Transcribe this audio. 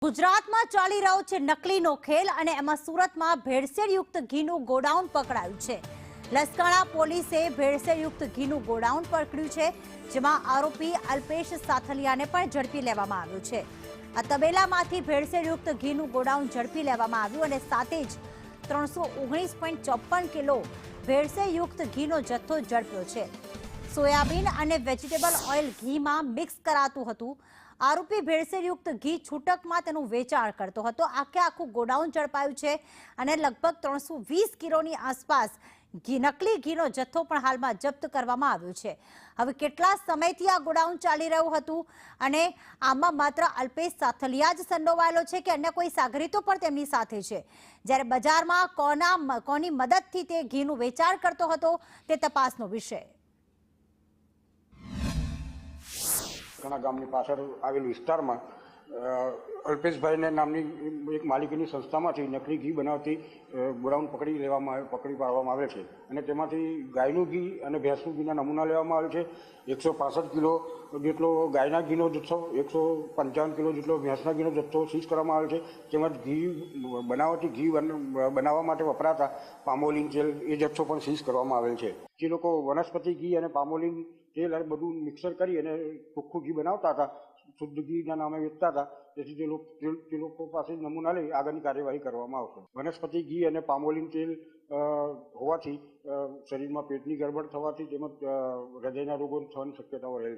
ગુજરાતમાં ચાલી રહ્યો છે નકલીનો ખેલ અને એમાં સુરતમાં ભેળસેળયુક્ત ઘીનું ગોડાઉન પકડાયું છે। લસકાણા પોલીસે ભેળસેળયુક્ત ઘીનું ગોડાઉન પકડ્યું છે, જેમાં આરોપી અલ્પેશ સાથલિયાને પણ ઝડપી લેવામાં આવ્યો છે। આ તબેલામાંથી ભેળસેળયુક્ત ઘીનું ગોડાઉન ઝડપી લેવામાં આવ્યું અને સાથે જ 319.54 કિલો ભેળસેળયુક્ત ઘીનો જથ્થો ઝડપ્યો છે। સોયાબીન અને વેજીટેબલ ઓઇલ ઘીમાં મિક્સ કરાતું હતું। આરોપી ભેળસેળયુક્ત ઘી છૂટકમાં તેનું વેચાણ કરતો હતો। આખું ગોડાઉન ઝડપાયું છે અને લગભગ 320 કિલોની આસપાસ નકલી ઘીનો જથ્થો પણ હાલમાં જપ્ત કરવામાં આવ્યો છે। હવે કેટલા સમયથી આ ગોડાઉન ચાલી રહ્યું હતું અને આમાં માત્ર અલ્પેશ સાથલિયા જ સંડોવાયેલો છે કે અન્ય કોઈ સાગરીતો પણ તેમની સાથે છે, જ્યારે બજારમાં કોની મદદથી તે ઘીનું વેચાણ કરતો હતો તે તપાસનો વિષય। ઘણા ગામની પાછળ આવેલ વિસ્તારમાં અલ્પેશભાઈને નામની એક માલિકીની સંસ્થામાંથી નકલી ઘી બનાવતી ગોડાઉન પકડી પાડવામાં આવે છે અને તેમાંથી ગાયનું ઘી અને ભેંસનું ઘીના નમૂના લેવામાં આવે છે। 165 કિલો જેટલો ગાયના ઘીનો જથ્થો, 155 કિલો જેટલો ભેંસના ઘીનો જથ્થો સીઝ કરવામાં આવે છે। તેમજ ઘી બનાવવા માટે વપરાતા પામોલિન તેલ એ જથ્થો પણ સીઝ કરવામાં આવેલ છે। જે લોકો વનસ્પતિ ઘી અને પામોલિન તેલ અને બધું મિક્સર કરી અને ચોખ્ખું ઘી બનાવતા હતા, શુદ્ધ ઘીના નામે વેચતા હતા, તેથી તે લોકો પાસે નમૂના લઈ આગળની કાર્યવાહી કરવામાં આવશે। વનસ્પતિ ઘી અને પામોલિન તેલ હોવાથી શરીરમાં પેટની ગડબડ થવાથી તેમજ હૃદયના રોગો થવાની શક્યતાઓ રહેલ છે।